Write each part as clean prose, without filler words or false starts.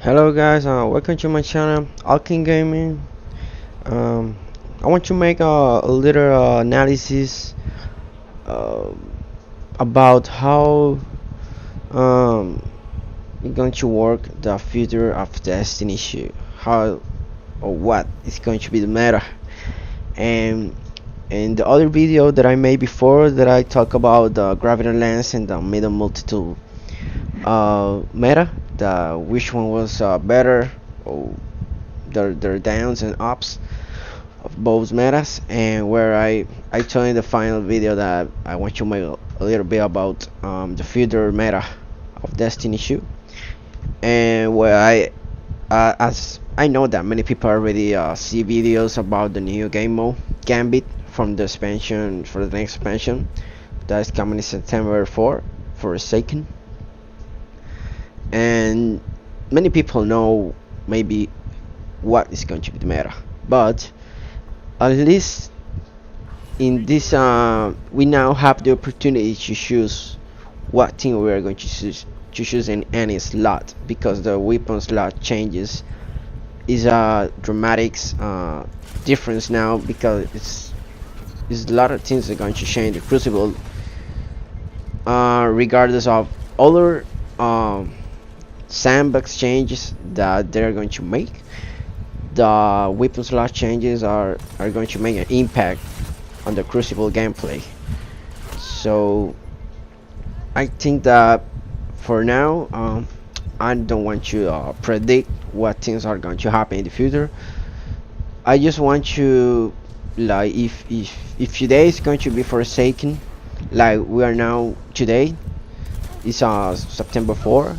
Hello guys, welcome to my channel, Alkin Gaming. Um, I want to make a little analysis uh, about how it's going to work the future of Destiny 2, how or what is going to be the meta. And in the other video that I made before, that I talk about the gravity lens and the middle multitude meta, the which one was better, or their downs and ups of both metas, and where I told in the final video that I want to make a little bit about the future meta of Destiny 2, and where as I know that many people already see videos about the new game mode Gambit from the expansion, for the next expansion that is coming in September 4 for a second. And many people know maybe what is going to be the meta, but at least in this we now have the opportunity to choose what team we are going to choose in any slot, because the weapon slot changes is a dramatic difference now, because it's a lot of things that are going to change the Crucible, regardless of other sandbox changes that they're going to make. The weapon slot changes are going to make an impact on the Crucible gameplay. So I think that for now, I don't want to predict what things are going to happen in the future. I just want to, like, if today is going to be Forsaken, like we are now today, it's September 4.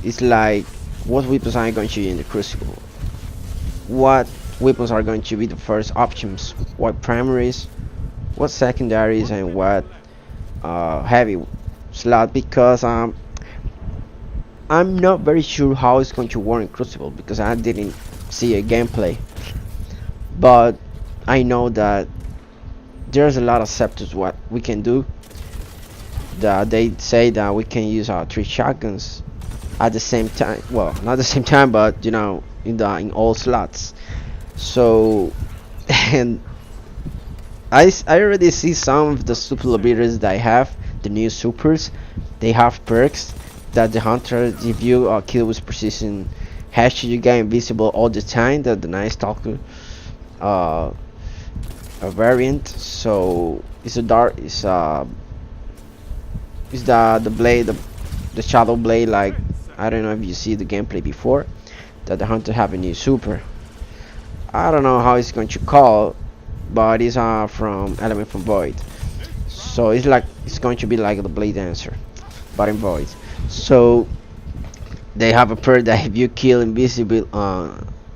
It's like, what weapons are going to be in the Crucible? What weapons are going to be the first options? What primaries? What secondaries? And what heavy slot? Because I'm not very sure how it's going to work in Crucible, because I didn't see a gameplay. But I know that there's a lot of scepters what we can do. That they say that we can use our 3 shotguns at the same time. Well, not the same time, but you know, in all slots. So and I already see some of the super abilities that I have, the new supers. They have perks that the hunter, if you kill with precision hatchet, you get invisible all the time. That the Night Stalker a variant. So it's a dark, it's the blade, the shadow blade. Like, I don't know if you see the gameplay before, that the hunter have a new super. I don't know how it's going to call, but it's from Element from Void. So it's like, it's going to be like the Blade Dancer, but in Void. So they have a perk that if you kill invisible,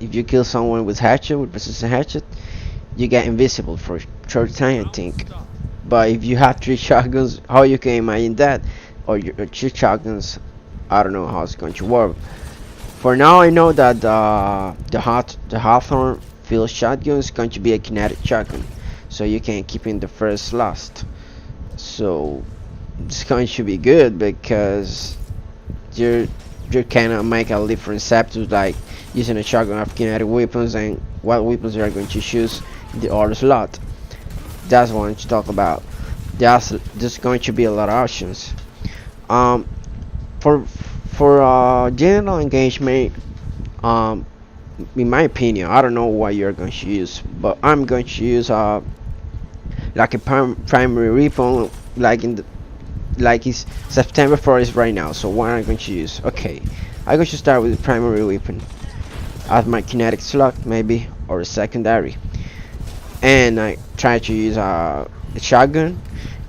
if you kill someone with hatchet, with precision hatchet, you get invisible for a short time, I think. But if you have 3 shotguns, how you can imagine that? Or your 2 shotguns, I don't know how it's going to work. For now, I know that the Hawthorne field shotgun is going to be a kinetic shotgun, so you can keep in the first slot. So it's going to be good, because you cannot make a different scepters, like using a shotgun of kinetic weapons, and what weapons you are going to choose in the other slot. That's what I want to talk about. There's going to be a lot of options. For general engagement, in my opinion, I don't know what you're going to use, but I'm going to use like a primary weapon, like it's September 4th right now. So what am I going to use? Okay, I'm going to start with the primary weapon as my kinetic slot, maybe, or a secondary, and I try to use a shotgun.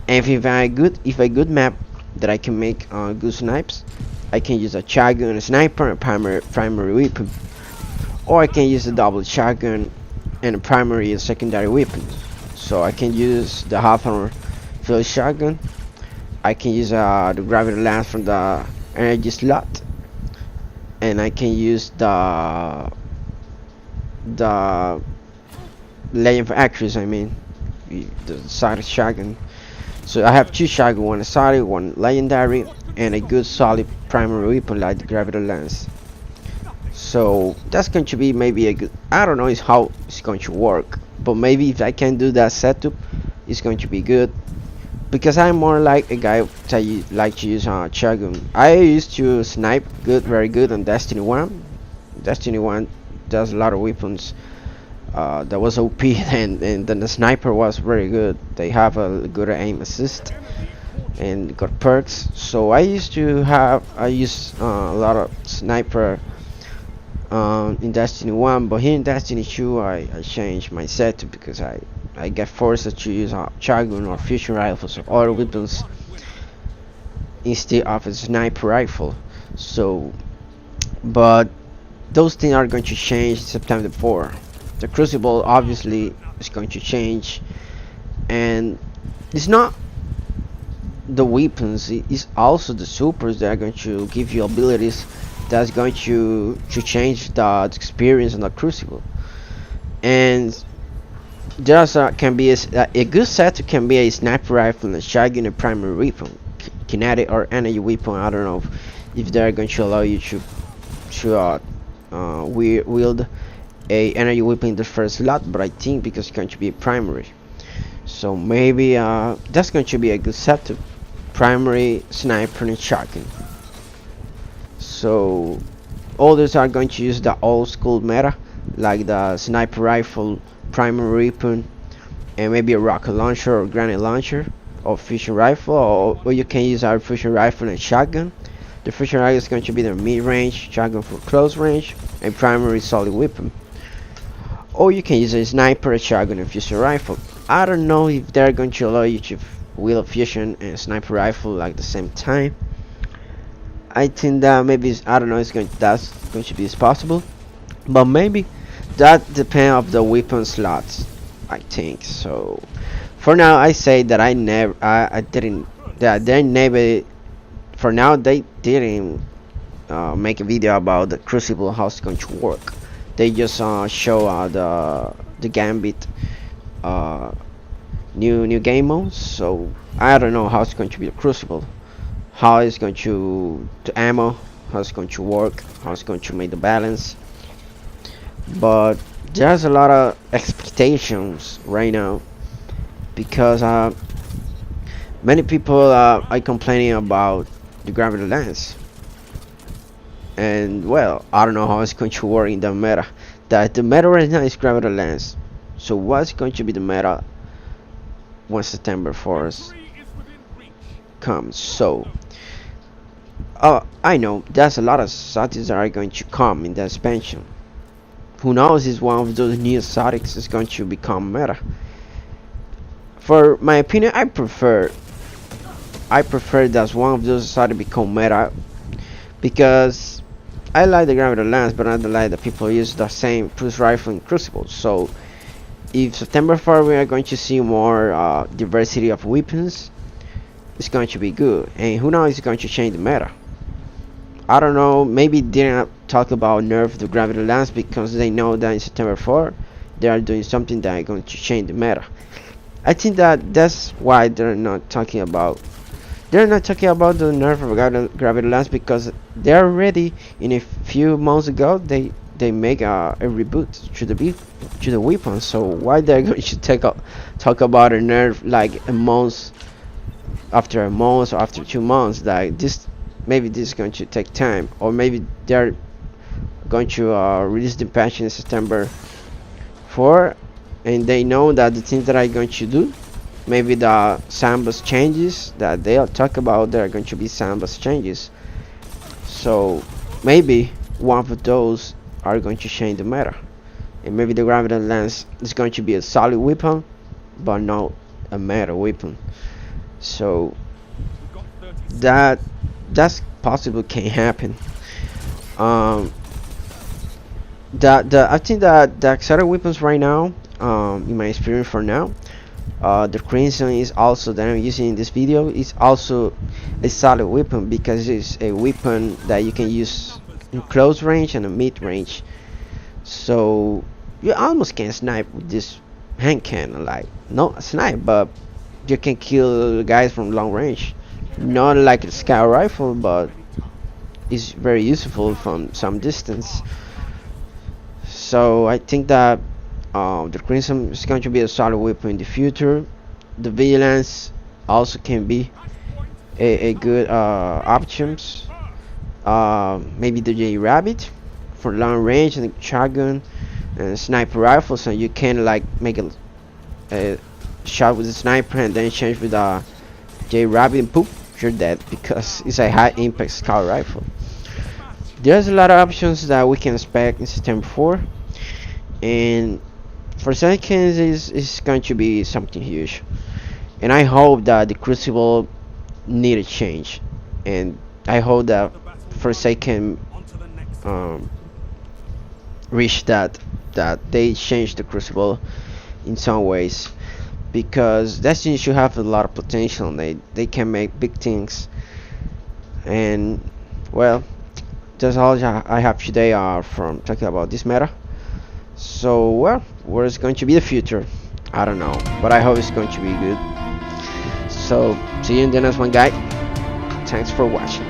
And if I good map that I can make good snipes, I can use a shotgun, a sniper, and a primary weapon, or I can use a double shotgun and a primary and secondary weapon. So I can use the Hawthorne field shotgun, I can use the gravity lens from the energy slot, and I can use the Legend of Actress, I mean, the side shotgun. So I have 2 shotgun, one solid, one legendary, and a good solid primary weapon like the gravity lens. So that's going to be maybe a good, I don't know is how it's going to work, but maybe if I can do that setup, it's going to be good. Because I'm more like a guy that like to use shotgun. I used to snipe good, very good on Destiny 1. Destiny 1 does a lot of weapons. That was OP, and then the sniper was very good. They have a good aim assist and got perks. So I use a lot of sniper in Destiny 1, but here in Destiny 2 I changed my setup because I get forced to use a shotgun or fusion rifles or other weapons instead of a sniper rifle. So, but those things are going to change September 4. The Crucible obviously is going to change, and it's not the weapons, it's also the supers that are going to give you abilities that's going to change the experience on the Crucible. And there's can be a good set can be a sniper rifle and a shotgun, a primary weapon, kinetic or energy weapon. I don't know if they're going to allow you to wield a energy weapon in the first slot, but I think because it's going to be a primary, so maybe that's going to be a good setup: primary, sniper, and shotgun. So others are going to use the old school meta, like the sniper rifle, primary weapon, and maybe a rocket launcher or grenade launcher or fusion rifle, or you can use our fusion rifle and shotgun. The fusion rifle is going to be the mid-range, shotgun for close range, and primary solid weapon. Or you can use a sniper, a shotgun, and fusion rifle. I don't know if they're going to allow you to wield a fusion and sniper rifle like the same time. I think that maybe I don't know. That's going to be possible, but maybe that depends of the weapon slots. I think so. For now, I say that I didn't, that they never, for now they didn't make a video about the Crucible, how it's going to work. They just show the Gambit new game modes. So I don't know how it's going to be the Crucible, how it's going to ammo, how it's going to work, how it's going to make the balance. But there's a lot of expectations right now because many people are complaining about the gravity lens, and well, I don't know how it's going to work in the meta. That the meta right now is gravity lens. So what's going to be the meta when September 4th comes? So I know there's a lot of exotics that are going to come in the expansion. Who knows if one of those new exotics is going to become meta. For my opinion, I prefer that one of those exotics become meta, because I like the gravity lens, but I don't like that people use the same pulse rifle in Crucible. So if September 4 we are going to see more diversity of weapons, it's going to be good. And who knows, it's going to change the meta. I don't know, maybe they didn't talk about nerf the gravity lens because they know that in September 4 they are doing something that is going to change the meta. I think that's why they're not talking about the nerf of gravity lens, because they already, in a few months ago, they make a reboot to the weapon. So why they're going to talk about a nerf like a month after a month or after 2 months? Like this, maybe this is going to take time, or maybe they're going to release the patch in September 4, and they know that the things that I'm going to do, maybe the sandbox changes that they'll talk about, there are going to be sandbox changes. So maybe one of those are going to change the meta, and maybe the gravity lens is going to be a solid weapon, but not a meta weapon. So that's possible, can happen. I think that the exotic weapons right now, in my experience for now, the Crimson is also that I'm using in this video is also a solid weapon, because it's a weapon that you can use in close range and a mid range. So you almost can snipe with this hand cannon, like not snipe, but you can kill guys from long range. Not like a scout rifle, but it's very useful from some distance. So I think that the Crimson is going to be a solid weapon in the future. The Vigilance also can be a good options. Maybe the J Rabbit for long range and shotgun and sniper rifle, so you can like make a shot with a sniper and then change with a J Rabbit and poop, you're dead because it's a high impact scout rifle. There's a lot of options that we can expect in September 4, and for seconds is going to be something huge. And I hope that the Crucible need a change, and I hope that Forsaken reach that they change the Crucible in some ways, because Destiny should have a lot of potential. And they can make big things, and well, that's all I have today from talking about this meta. So well, where is going to be the future? I don't know, but I hope it's going to be good. So see you in the next one, guys. Thanks for watching.